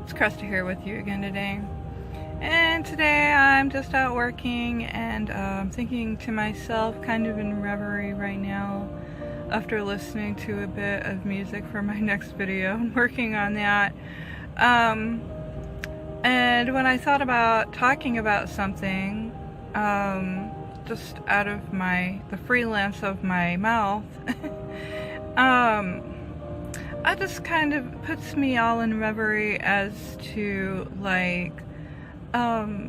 It's Krista here with you again today. And today I'm just out working and thinking to myself, kind of in reverie right now, after listening to a bit of music for my next video. I'm working on that. And when I thought about talking about something, just out of the freelance of my mouth, it just kind of puts me all in reverie as to like how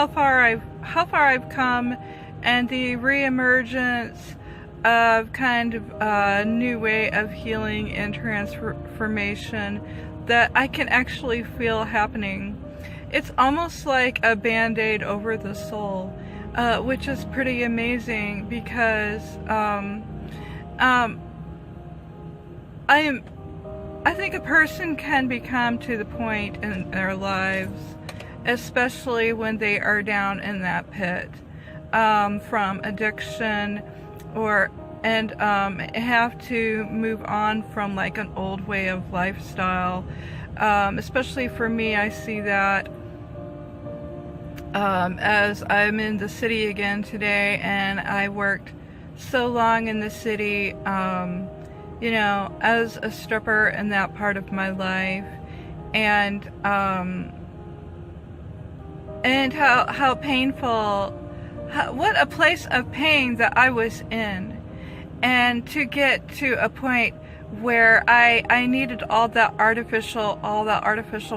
far I've come, and the reemergence of kind of a new way of healing and transformation that I can actually feel happening. It's almost like a band-aid over the soul, which is pretty amazing because I think a person can become to the point in their lives, especially when they are down in that pit from addiction, and have to move on from like an old way of lifestyle. Especially for me, I see that as I'm in the city again today, and I worked so long in the city, you know, as a stripper in that part of my life, and how painful, what a place of pain that I was in, and to get to a point where I needed all that artificial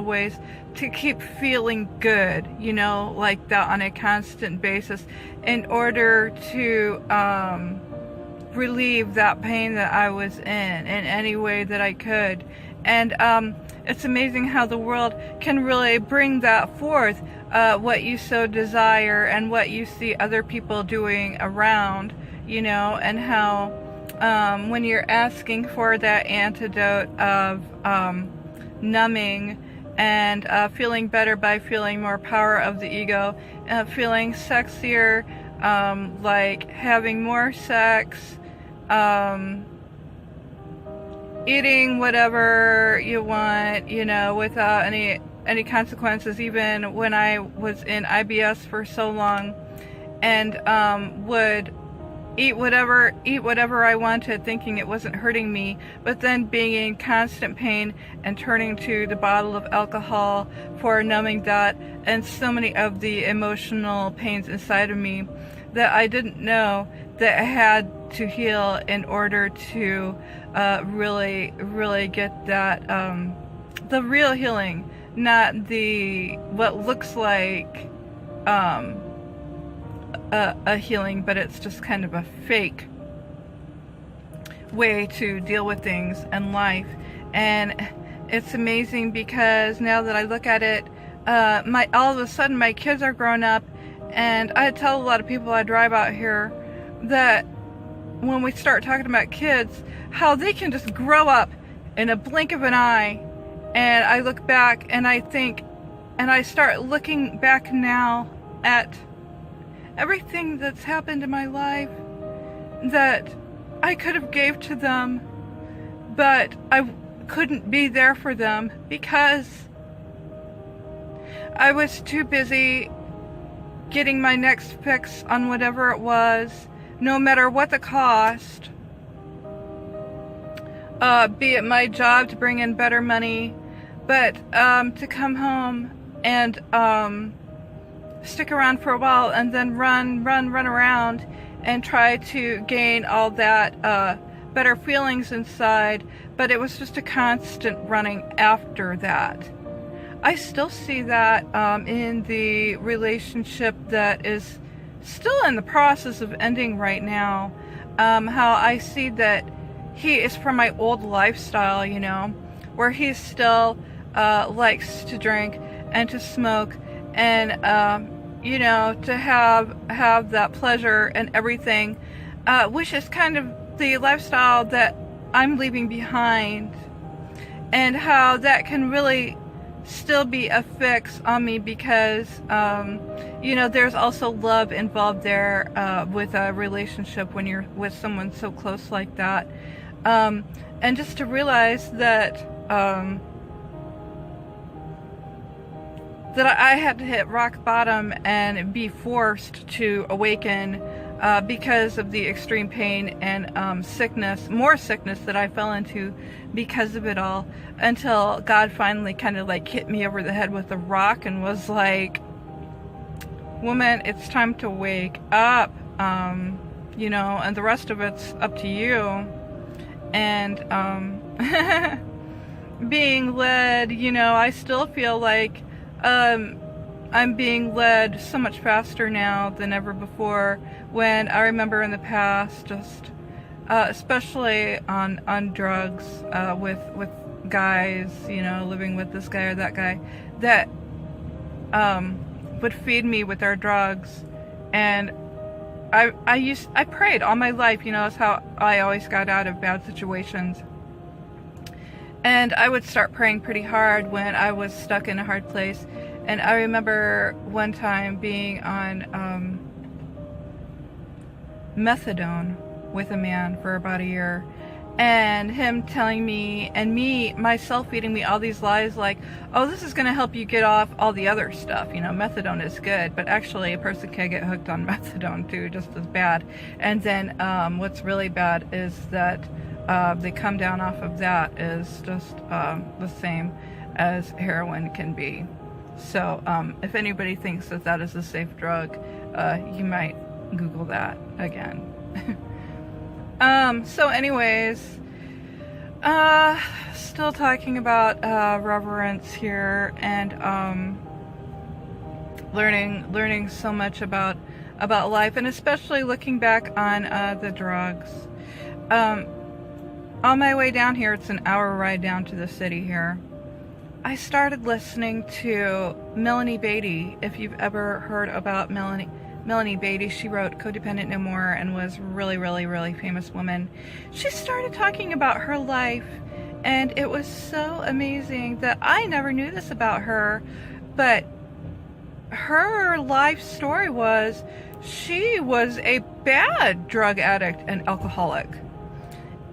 ways to keep feeling good, you know, like that on a constant basis, in order to relieve that pain that I was in any way that I could. And it's amazing how the world can really bring that forth, what you so desire and what you see other people doing around, you know, and how when you're asking for that antidote of numbing and feeling better by feeling more power of the ego, feeling sexier, like having more sex, eating whatever you want, you know, without any consequences. Even when I was in IBS for so long, and would eat whatever I wanted, thinking it wasn't hurting me, but then being in constant pain and turning to the bottle of alcohol for numbing that, and so many of the emotional pains inside of me that I didn't know that I had to heal in order to really get that the real healing, not what looks like a healing, but it's just kind of a fake way to deal with things in life. And it's amazing because now that I look at it, all of a sudden my kids are grown up, and I tell a lot of people I drive out here that when we start talking about kids, how they can just grow up in a blink of an eye. And I look back and I think, and I start looking back now at everything that's happened in my life that I could have gave to them, but I couldn't be there for them because I was too busy getting my next fix on whatever it was, no matter what the cost, be it my job to bring in better money, but to come home and stick around for a while and then run around and try to gain all that better feelings inside. But it was just a constant running after that. I still see that in the relationship that is still in the process of ending right now, how I see that he is from my old lifestyle, you know, where he still likes to drink and to smoke, and you know, to have that pleasure and everything, which is kind of the lifestyle that I'm leaving behind, and how that can really still be a fix on me because you know, there's also love involved there with a relationship when you're with someone so close like that. And just to realize that that I had to hit rock bottom and be forced to awaken because of the extreme pain and sickness, more sickness that I fell into because of it all, until God finally kind of like hit me over the head with a rock and was like, woman, it's time to wake up, you know, and the rest of it's up to you. And being led, you know, I still feel like I'm being led so much faster now than ever before, when I remember in the past, just especially on drugs, with guys, you know, living with this guy or that guy that would feed me with their drugs. And I prayed all my life, you know, that's how I always got out of bad situations. And I would start praying pretty hard when I was stuck in a hard place. And I remember one time being on methadone with a man for about a year, and him telling me, and myself feeding me all these lies like, oh, this is going to help you get off all the other stuff, you know, methadone is good, but actually a person can get hooked on methadone too, just as bad. And then what's really bad is that they come down off of that is just the same as heroin can be. So if anybody thinks that that is a safe drug, you might Google that again. So anyways, still talking about reverence here, and learning so much about life, and especially looking back on the drugs. On my way down here, it's an hour ride down to the city here, I started listening to Melody Beattie. If you've ever heard about Melody Beattie, she wrote Codependent No More and was really, really, really famous woman. She started talking about her life, and it was so amazing that I never knew this about her, but her life story was she was a bad drug addict and alcoholic.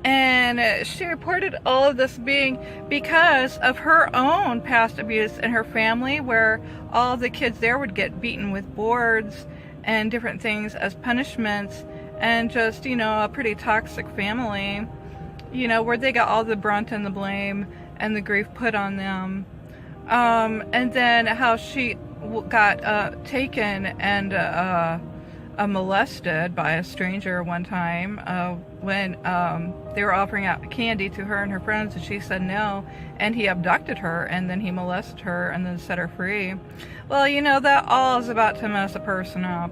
And she reported all of this being because of her own past abuse in her family, where all the kids there would get beaten with boards and different things as punishments, and just, you know, a pretty toxic family, you know, where they got all the brunt and the blame and the grief put on them. And then how she got taken and molested by a stranger one time when they were offering out candy to her and her friends, and she said no, and he abducted her, and then he molested her and then set her free. Well, you know, that all is about to mess a person up.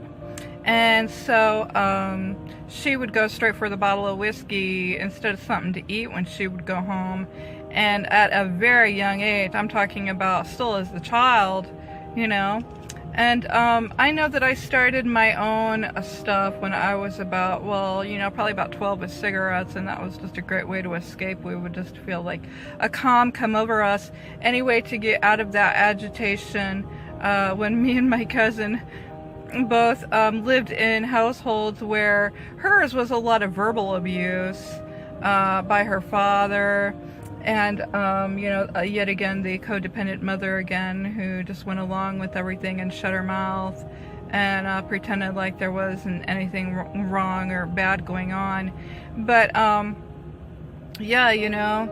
And so she would go straight for the bottle of whiskey instead of something to eat when she would go home. And at a very young age, I'm talking about still as a child, you know. And I know that I started my own stuff when I was about, well, you know, probably about 12 with cigarettes, and that was just a great way to escape. We would just feel like a calm come over us. Any way to get out of that agitation, when me and my cousin both lived in households where hers was a lot of verbal abuse by her father. And, you know, yet again, the codependent mother again, who just went along with everything and shut her mouth and pretended like there wasn't anything wrong or bad going on. But, yeah, you know,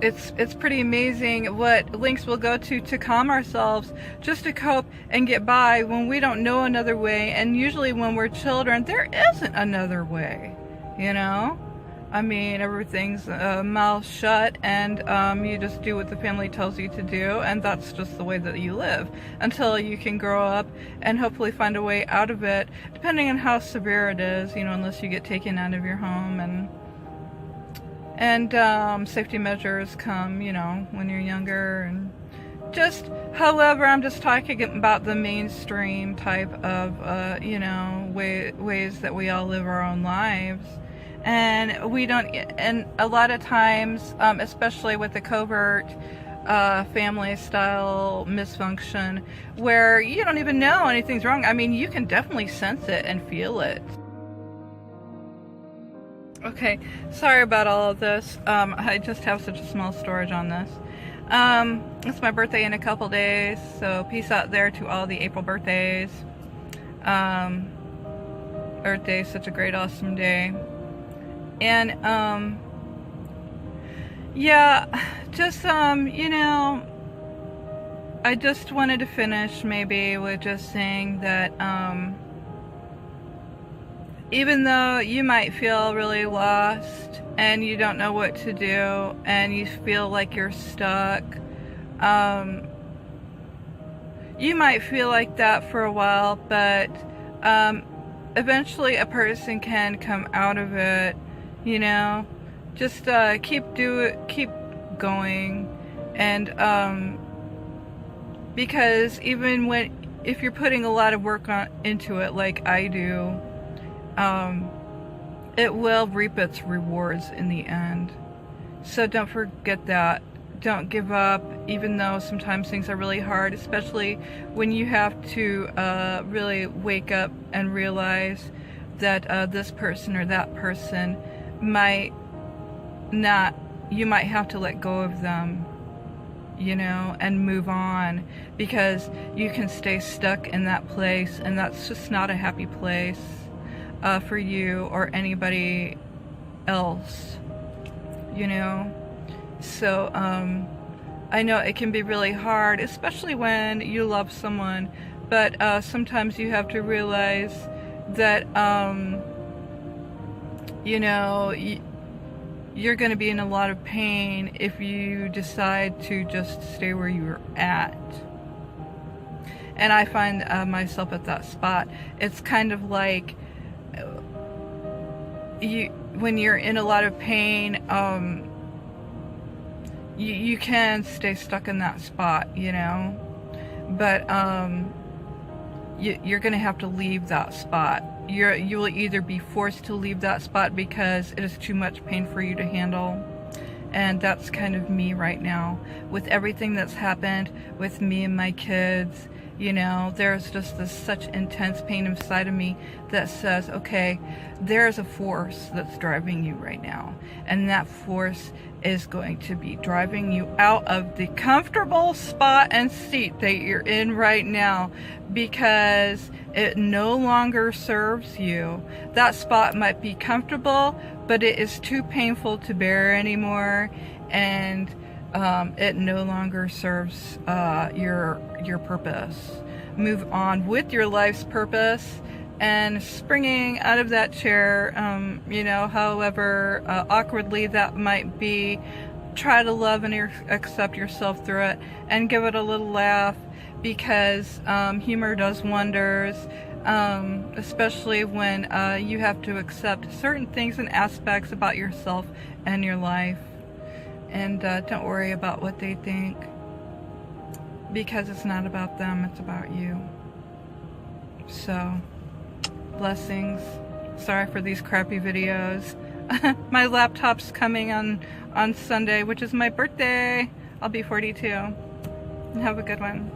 it's pretty amazing what links we'll go to calm ourselves, just to cope and get by when we don't know another way. And usually when we're children, there isn't another way, you know? I mean, everything's mouth shut, and you just do what the family tells you to do, and that's just the way that you live until you can grow up and hopefully find a way out of it, depending on how severe it is, you know, unless you get taken out of your home, and safety measures come, you know, when you're younger. And just, however, I'm just talking about the mainstream type of, you know, ways that we all live our own lives. And we don't, and a lot of times, especially with the covert family style misfunction, where you don't even know anything's wrong. I mean, you can definitely sense it and feel it. Okay, sorry about all of this. I just have such a small storage on this. It's my birthday in a couple days, so peace out there to all the April birthdays. Earth Day is such a great, awesome day. And, yeah, just, you know, I just wanted to finish maybe with just saying that, even though you might feel really lost and you don't know what to do and you feel like you're stuck, you might feel like that for a while, but eventually a person can come out of it, you know. Just keep going, and because even if you're putting a lot of work into it like I do, it will reap its rewards in the end. So don't forget that. Don't give up, even though sometimes things are really hard, especially when you have to really wake up and realize that this person or that person might not, you might have to let go of them, you know, and move on, because you can stay stuck in that place, and that's just not a happy place for you or anybody else, you know. So I know it can be really hard, especially when you love someone, but sometimes you have to realize that you know, you're going to be in a lot of pain if you decide to just stay where you're at. And I find myself at that spot. It's kind of like when you're in a lot of pain, you can stay stuck in that spot, you know, but you're gonna have to leave that spot. You will either be forced to leave that spot because it is too much pain for you to handle, and that's kind of me right now with everything that's happened with me and my kids. You know, there's just such intense pain inside of me that says, okay, there's a force that's driving you right now, and that force is going to be driving you out of the comfortable spot and seat that you're in right now, because it no longer serves you. That spot might be comfortable, but it is too painful to bear anymore, and it no longer serves your purpose. Move on with your life's purpose, and springing out of that chair, you know, however awkwardly that might be, try to love and accept yourself through it, and give it a little laugh, because humor does wonders, especially when you have to accept certain things and aspects about yourself and your life. And don't worry about what they think, because it's not about them, it's about you. So, blessings. Sorry for these crappy videos. My laptop's coming on Sunday, which is my birthday. I'll be 42. Have a good one.